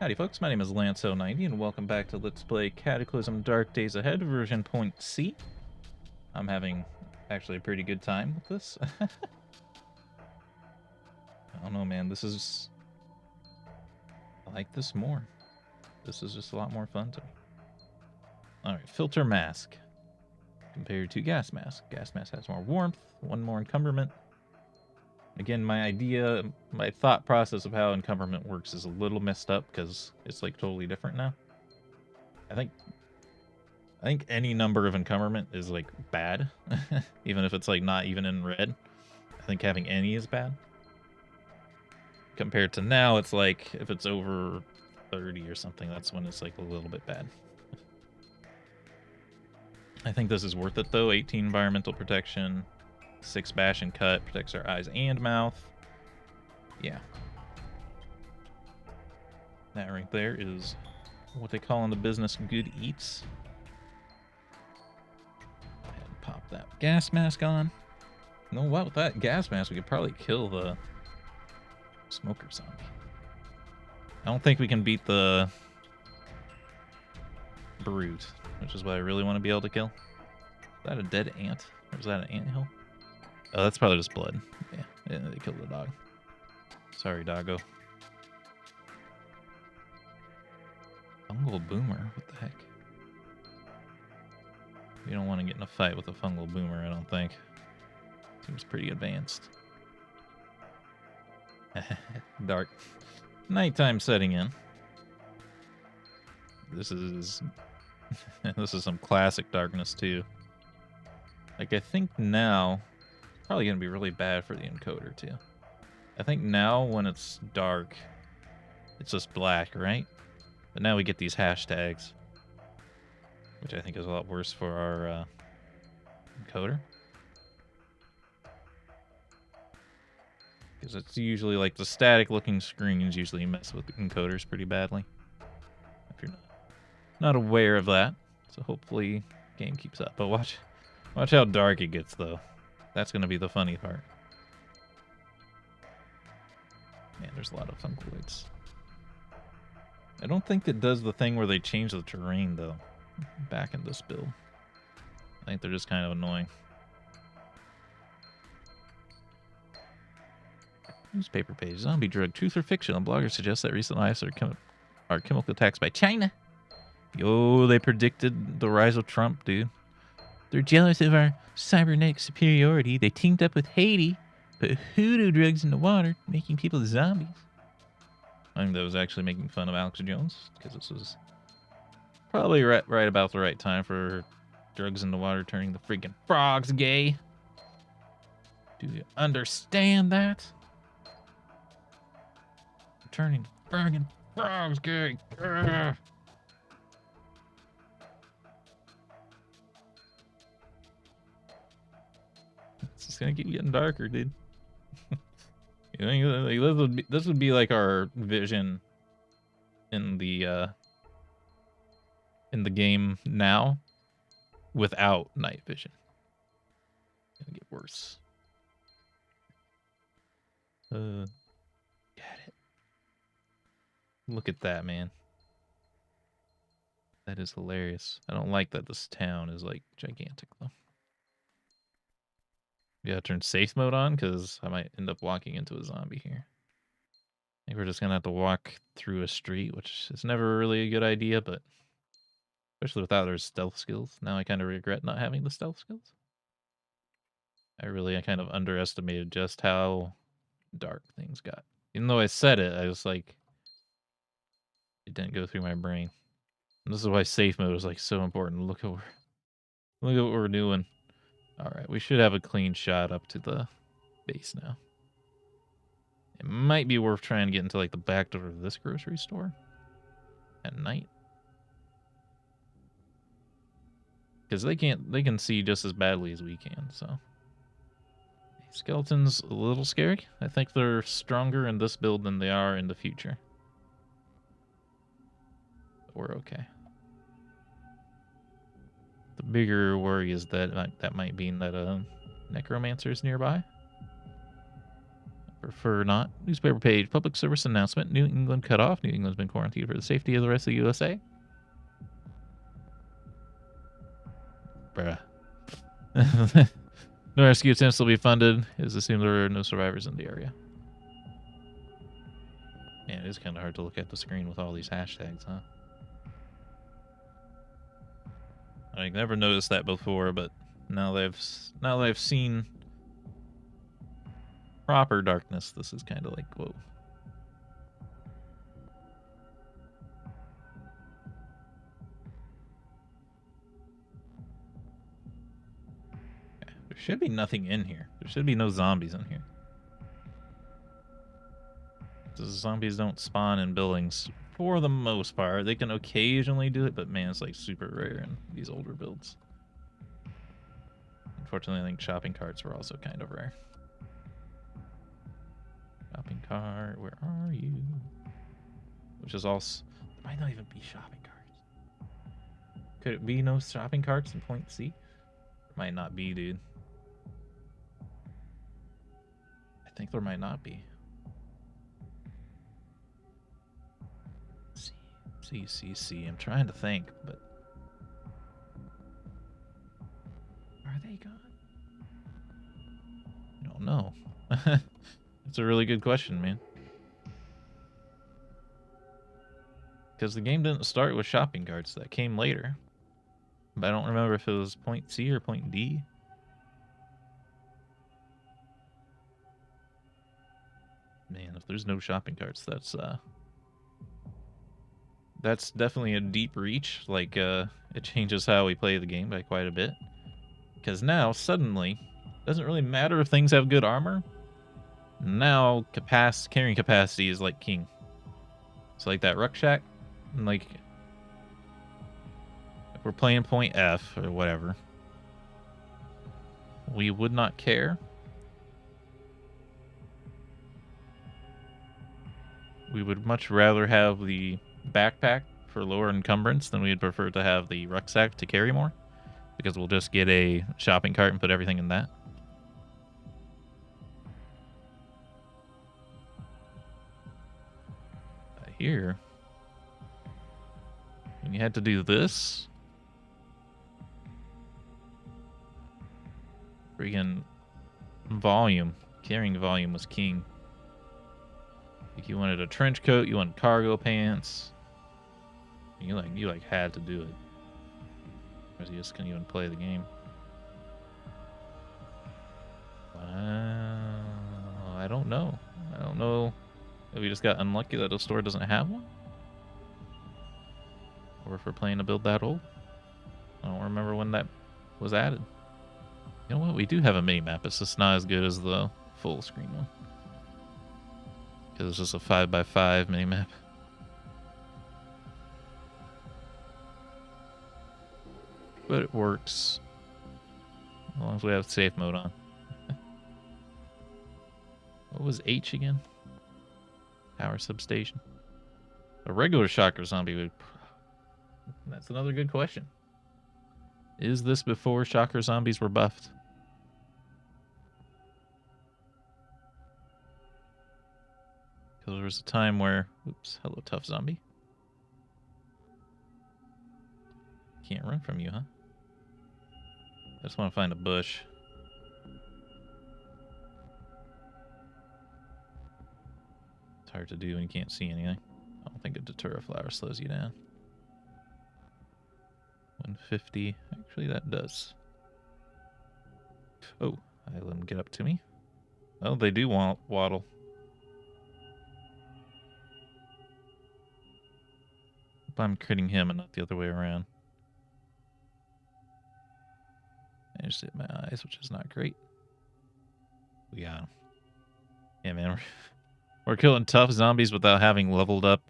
Howdy folks, my name is Lance 90 and welcome back to Let's Play Cataclysm Dark Days Ahead version point C. I'm having actually a pretty good time with this. I don't know, man, I like this more. This is just a lot more fun to me. Alright, filter mask compared to gas mask. Gas mask has more warmth, one more encumberment. Again, my thought process of how encumberment works is a little messed up because it's like totally different now. I think any number of encumberment is like bad, even if it's like not even in red. I think having any is bad. Compared to now, it's like if it's over 30 or something, that's when it's like a little bit bad. I think this is worth it though. 18 environmental protection, 6 bash and cut, protects our eyes and mouth. Yeah. That right there is what they call in the business good eats. And pop that gas mask on. You know what? With that gas mask, we could probably kill the smoker zombie. I don't think we can beat the brute, which is what I really want to be able to kill. Is that a dead ant? Or is that an anthill? Oh, that's probably just blood. Yeah, they killed the dog. Sorry, doggo. Fungal boomer? What the heck? You don't want to get in a fight with a fungal boomer, I don't think. Seems pretty advanced. Dark. Nighttime setting in. This is this is some classic darkness too. Like I think now it's probably gonna be really bad for the encoder too. I think now when it's dark, it's just black, right? But now we get these hashtags, which I think is a lot worse for our encoder. Because it's usually like the static looking screens usually mess with the encoders pretty badly. If you're not aware of that. So hopefully game keeps up. But watch how dark it gets though. That's gonna be the funny part. Man, there's a lot of fungoids. I don't think it does the thing where they change the terrain though. Back in this build. I think they're just kind of annoying. Newspaper page. Zombie drug. Truth or fiction? A blogger suggests that recent IS are chemical attacks by China. Yo, they predicted the rise of Trump, dude. They're jealous of our cybernetic superiority. They teamed up with Haiti, put hoodoo drugs in the water, making people zombies. I think that was actually making fun of Alex Jones, because this was probably right about the right time for drugs in the water turning the freaking frogs gay. Do you understand that? Turning the friggin' frogs gay. Ugh. It's just gonna keep getting darker, dude. You know, like, this would be like our vision in the game now without night vision. It's gonna get worse. Got it. Look at that, man. That is hilarious. I don't like that this town is like gigantic though. Yeah, turn safe mode on because I might end up walking into a zombie here. I think we're just gonna have to walk through a street, which is never really a good idea, but especially without our stealth skills. Now I kind of regret not having the stealth skills. I kind of underestimated just how dark things got. Even though I said it, I was like, it didn't go through my brain. And this is why safe mode is like so important. Look at what we're doing. All right, we should have a clean shot up to the base now. It might be worth trying to get into like the back door of this grocery store at night, because they can see just as badly as we can. So skeletons a little scary. I think they're stronger in this build than they are in the future. But we're okay. The bigger worry is that that might mean that necromancer's nearby. Prefer not. Newspaper page. Public service announcement. New England cut off. New England's been quarantined for the safety of the rest of the USA. Bruh. No rescue attempts will be funded. It is assumed there are no survivors in the area. Man, it is kind of hard to look at the screen with all these hashtags, huh? I never noticed that before, but now that I've seen proper darkness, this is kind of like, whoa. Okay, there should be nothing in here. There should be no zombies in here. The zombies don't spawn in buildings for the most part. They can occasionally do it, but man, it's like super rare in these older builds. Unfortunately, I think shopping carts were also kind of rare. Shopping cart, where are you? Which is also, there might not even be shopping carts. Could it be no shopping carts in point C? There might not be, dude. I think there might not be. C. I'm trying to think, but are they gone? I don't know. That's a really good question, man. Because the game didn't start with shopping carts. That came later. But I don't remember if it was point C or point D. Man, if there's no shopping carts, that's definitely a deep reach. Like, it changes how we play the game by quite a bit. Because now, suddenly, it doesn't really matter if things have good armor. Now, carrying capacity is like king. It's like that rucksack. And like, if we're playing point F or whatever, we would not care. We would much rather have the backpack for lower encumbrance than we'd prefer to have the rucksack to carry more, because we'll just get a shopping cart and put everything in that. Here, when you had to do this, freaking volume, carrying volume was king. Like, you wanted a trench coat, you wanted cargo pants. You had to do it. Or you just couldn't even play the game. I don't know. I don't know if we just got unlucky that the store doesn't have one. Or if we're playing a build that old. I don't remember when that was added. You know what? We do have a mini-map. It's just not as good as the full screen one. Because it's just a 5x5 mini-map. But it works. As long as we have safe mode on. What was H again? Power substation. A regular shocker zombie would... That's another good question. Is this before shocker zombies were buffed? Because there was a time where... Oops, hello tough zombie. Can't run from you, huh? I just want to find a bush. It's hard to do when you can't see anything. I don't think a Datura flower slows you down. 150. Actually, that does. Oh, I let them get up to me. Oh, they do waddle. Hope I'm critting him and not the other way around. I just hit my eyes, which is not great. We got him. Yeah, man. We're killing tough zombies without having leveled up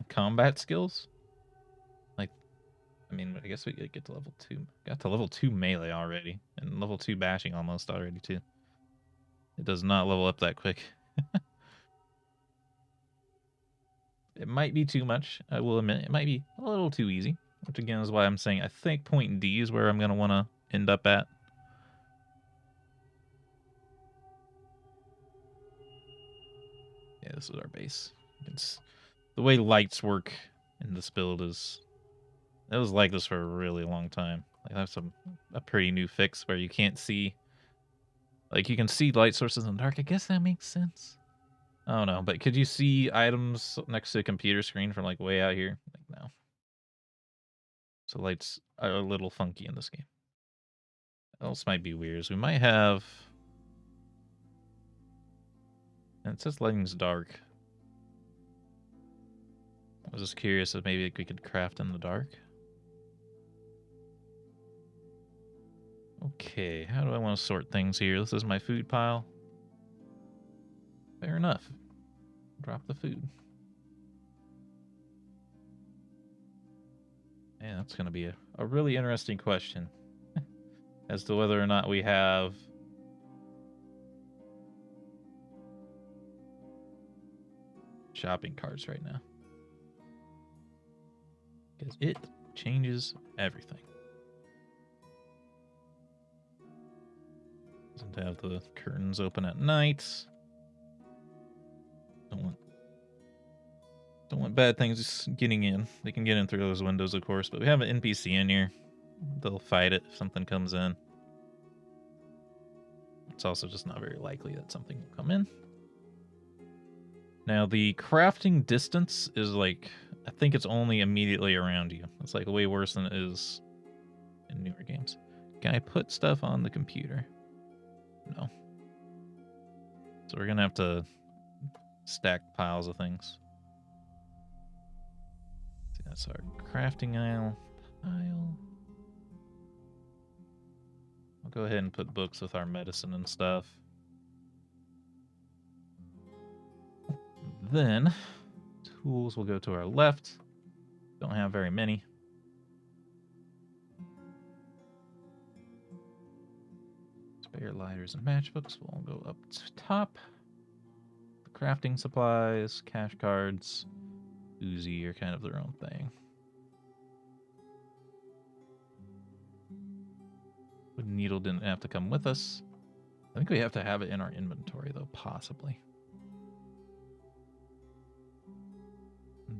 combat skills. Like, I mean, I guess we could get to level 2. Got to level 2 melee already. And level 2 bashing almost already, too. It does not level up that quick. It might be too much, I will admit. It might be a little too easy. Which, again, is why I'm saying I think point D is where I'm going to want to end up at. Yeah, this is our base. It's the way lights work in this build is it was like this for a really long time. Like that's a pretty new fix where you can't see, like you can see light sources in the dark. I guess that makes sense. I don't know, but could you see items next to a computer screen from like way out here? Like no. So lights are a little funky in this game. What else might be weird is we might have, and it says lighting's dark. I was just curious if maybe we could craft in the dark. Okay, how do I want to sort things here? This is my food pile. Fair enough. Drop the food. Yeah, that's going to be a really interesting question as to whether or not we have shopping carts right now. Because it changes everything. Doesn't have the curtains open at night. Don't want bad things just getting in. They can get in through those windows, of course, but we have an NPC in here. They'll fight it if something comes in. It's also just not very likely that something will come in. Now, the crafting distance is like, I think it's only immediately around you. It's like way worse than it is in newer games. Can I put stuff on the computer? No. So we're going to have to stack piles of things. See, that's our crafting aisle pile. I'll go ahead and put books with our medicine and stuff. Then, tools will go to our left. Don't have very many. Spare lighters and matchbooks will go up to top. The crafting supplies, cash cards, Uzi are kind of their own thing. The needle didn't have to come with us. I think we have to have it in our inventory, though, possibly.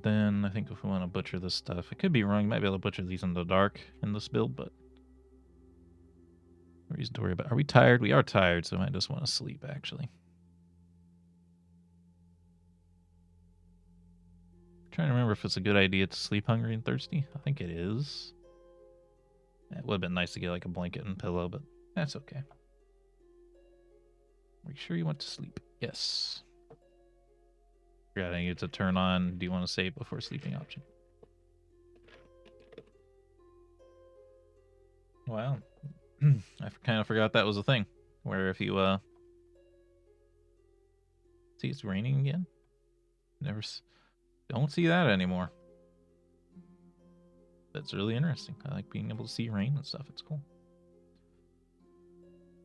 Then I think if we want to butcher this stuff, I could be wrong. You might be able to butcher these in the dark in this build, but no reason to worry about. Are we tired? We are tired, so I might just want to sleep, actually. I'm trying to remember if it's a good idea to sleep hungry and thirsty. I think it is. It would have been nice to get like a blanket and pillow, but that's okay. Are you sure you want to sleep? Yes. Forgot I need to turn on, do you want to save before sleeping option? Wow. I kind of forgot that was a thing. Where if you, see it's raining again? Don't see that anymore. That's really interesting. I like being able to see rain and stuff. It's cool.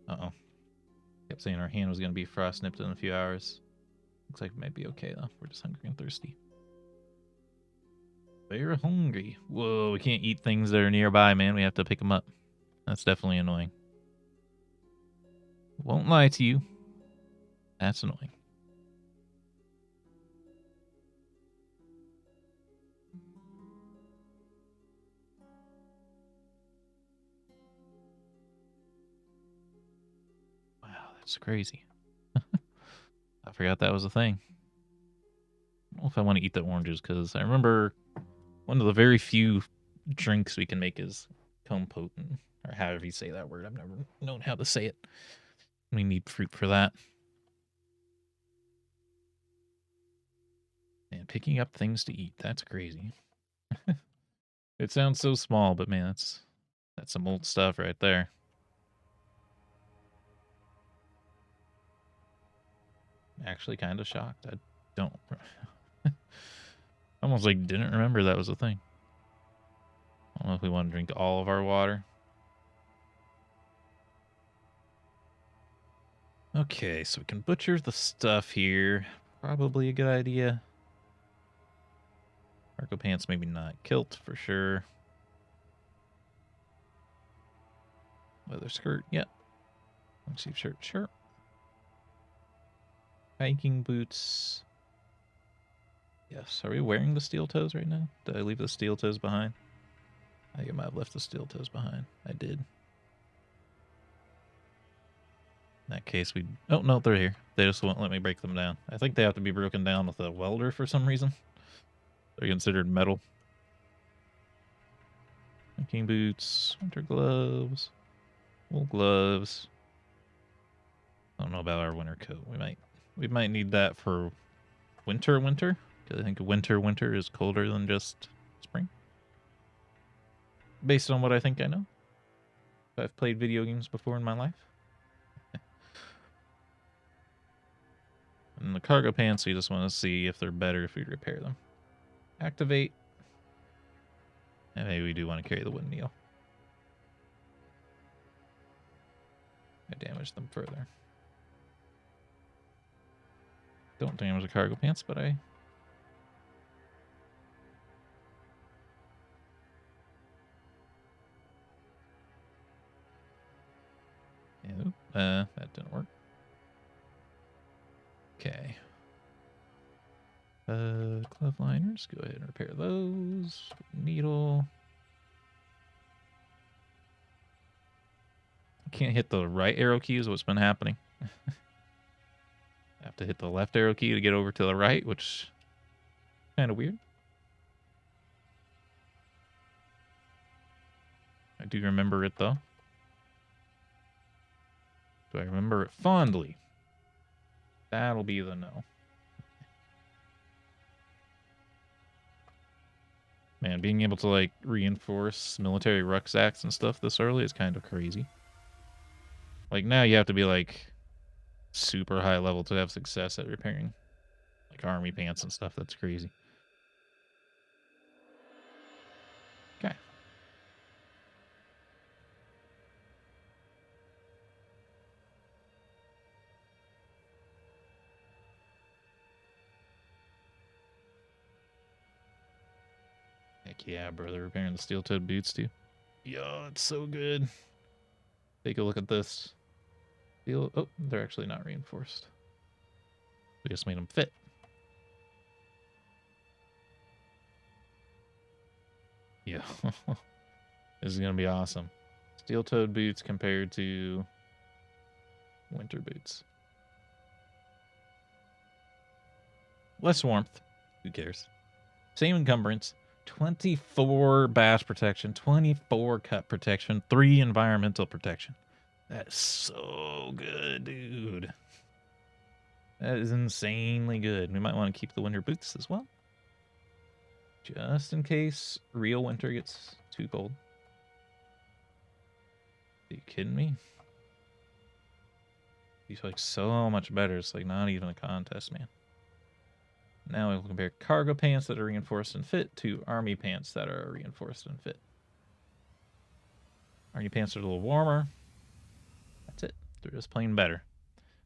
Uh-oh. Kept saying our hand was going to be frost nipped in a few hours. Looks like it might be okay, though. We're just hungry and thirsty. We're hungry. Whoa, we can't eat things that are nearby, man. We have to pick them up. That's definitely annoying. Won't lie to you. That's annoying. Wow, that's crazy. I forgot that was a thing. I don't know if I want to eat the oranges, because I remember one of the very few drinks we can make is compote, or however you say that word. I've never known how to say it. We need fruit for that. And picking up things to eat, that's crazy. It sounds so small, but man, that's some old stuff right there. Actually kind of shocked. I don't... almost like didn't remember that was a thing. I don't know if we want to drink all of our water. Okay, so we can butcher the stuff here. Probably a good idea. Cargo pants, maybe not. Kilt, for sure. Leather skirt, yep. Long sleeve shirt, sure. Hiking boots. Yes. Are we wearing the steel toes right now? Did I leave the steel toes behind? I think I might have left the steel toes behind. I did. In that case, we... Oh, no, they're here. They just won't let me break them down. I think they have to be broken down with a welder for some reason. They're considered metal. Hiking boots, winter gloves, wool gloves. I don't know about our winter coat. We might need that for winter, because I think winter is colder than just spring. Based on what I think I know. I've played video games before in my life. And the cargo pants, we just want to see if they're better if we repair them. Activate. And maybe we do want to carry the windmill. I damage them further. Don't damage the cargo pants, but I... that didn't work. Okay. Glove liners, go ahead and repair those. Needle. I can't hit the right arrow key is what's been happening. I have to hit the left arrow key to get over to the right, which is kind of weird. I do remember it, though. Do I remember it fondly? That'll be the no. Man, being able to, like, reinforce military rucksacks and stuff this early is kind of crazy. Like, now you have to be, like, super high level to have success at repairing, like, army pants and stuff. That's crazy. Okay. Heck yeah, bro. They're repairing the steel-toed boots, too. Yo, it's so good. Take a look at this. Oh, they're actually not reinforced. We just made them fit. Yeah. This is going to be awesome. Steel-toed boots compared to winter boots. Less warmth. Who cares? Same encumbrance. 24 bash protection, 24 cut protection, 3 environmental protection. That is so good, dude. That is insanely good. We might want to keep the winter boots as well. Just in case real winter gets too cold. Are you kidding me? These are like so much better. It's like not even a contest, man. Now we'll compare cargo pants that are reinforced and fit to army pants that are reinforced and fit. Army pants are a little warmer. That's it. They're just plain better.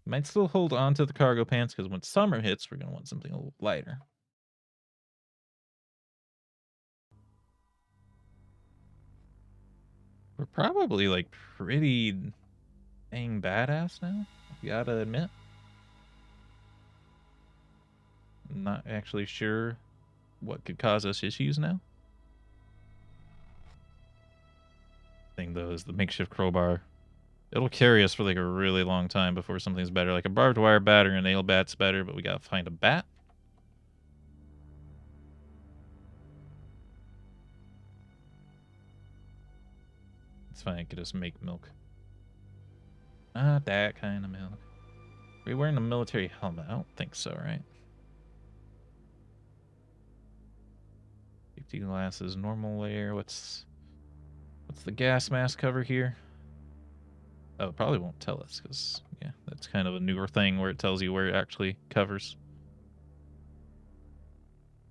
Might still hold on to the cargo pants because when summer hits, we're going to want something a little lighter. We're probably like pretty dang badass now. You gotta admit. I'm not actually sure what could cause us issues now. Thing though is the makeshift crowbar. It'll carry us for like a really long time before something's better. Like a barbed wire bat or a nail bat's better, but we gotta find a bat. It's fine, I could just make milk. Not that kind of milk. Are we wearing a military helmet? I don't think so, right? Safety glasses, normal layer. What's the gas mask cover here? Oh, it probably won't tell us because, yeah, that's kind of a newer thing where it tells you where it actually covers.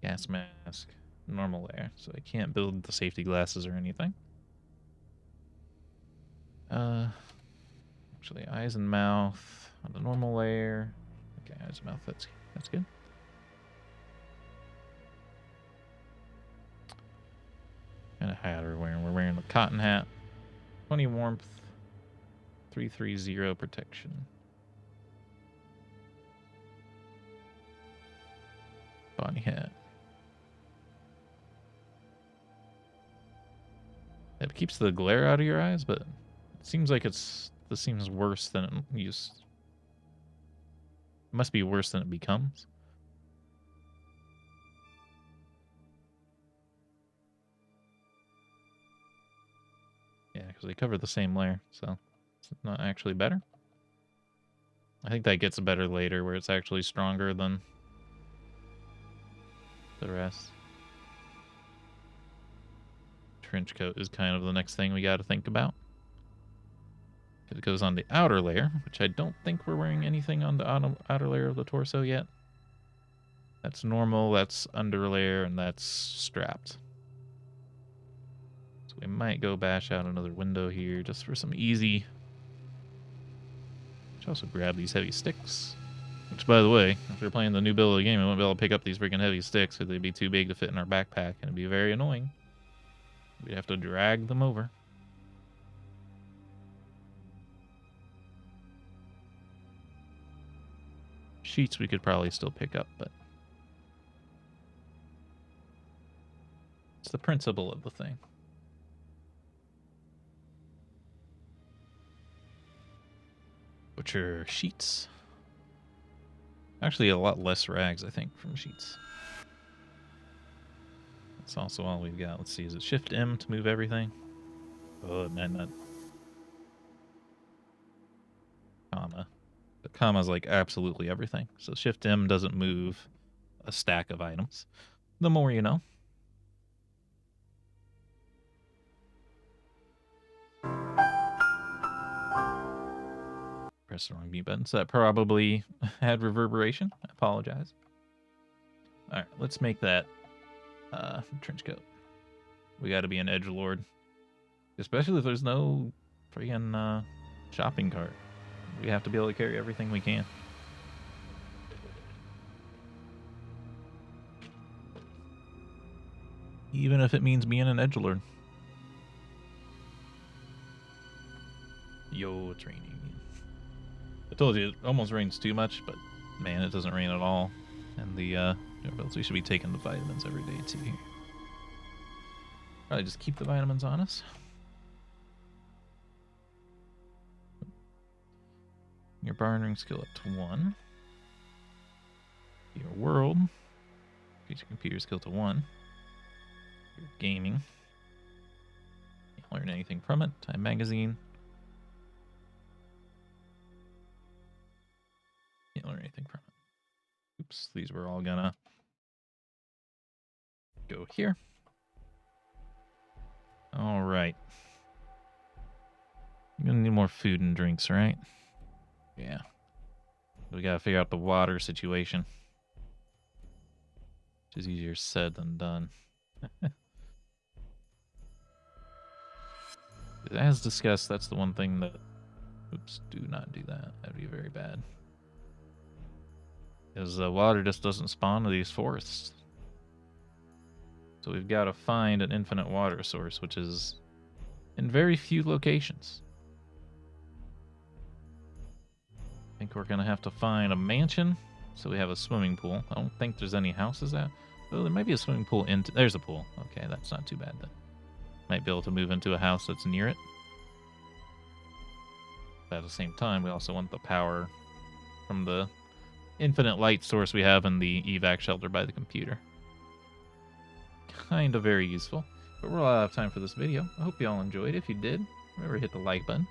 Gas mask, normal layer. So I can't build the safety glasses or anything. Actually, eyes and mouth on the normal layer. Okay, eyes and mouth, that's good. Kind of hat are we wearing? We're wearing a cotton hat. 20 warmth. 330 protection. Body hat. It keeps the glare out of your eyes, but it seems like this seems worse than it used. It must be worse than it becomes. Yeah, because they cover the same layer, so it's not actually better. I think that gets better later, where it's actually stronger than the rest. Trench coat is kind of the next thing we got to think about. It goes on the outer layer, which I don't think we're wearing anything on the outer layer of the torso yet. That's normal, that's under layer, and that's strapped. So we might go bash out another window here just for some easy. Should also grab these heavy sticks. Which, by the way, if you're playing the new build of the game, we won't be able to pick up these freaking heavy sticks because they'd be too big to fit in our backpack, and it'd be very annoying. We'd have to drag them over. Sheets we could probably still pick up, but it's the principle of the thing. Which are sheets. Actually, a lot less rags, I think, from sheets. That's also all we've got. Let's see, is it Shift M to move everything? Oh, man, that comma. The comma is like absolutely everything. So Shift M doesn't move a stack of items. The more you know. Press the wrong mute button, so that probably had reverberation. I apologize. Alright, let's make that trench coat. We gotta be an edgelord. Especially if there's no freaking shopping cart. We have to be able to carry everything we can. Even if it means being an edgelord. Yo, it's raining. I told you it almost rains too much, but man, it doesn't rain at all. And the we should be taking the vitamins every day too here. Probably just keep the vitamins on us. Your bartering skill up to 1. Your world. Get your computer skill to 1. Your gaming. Can't learn anything from it. Time magazine. Can't learn anything from it. Oops, these were all gonna go here. All right. You're gonna need more food and drinks, right? Yeah. We gotta figure out the water situation. Which is easier said than done. As discussed, that's the one thing that... Oops, do not do that. That'd be very bad. Because the water just doesn't spawn to these forests. So we've got to find an infinite water source, which is in very few locations. I think we're going to have to find a mansion, so we have a swimming pool. I don't think there's any houses out. Oh, there might be a swimming pool into... There's a pool. Okay, that's not too bad then. Might be able to move into a house that's near it. But at the same time, we also want the power from the infinite light source we have in the evac shelter by the computer. Kind of very useful. But we're all out of time for this video. I hope you all enjoyed. If you did, remember to hit the like button,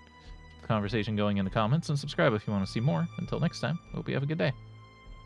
keep the conversation going in the comments, and subscribe if you want to see more. Until next time, hope you have a good day.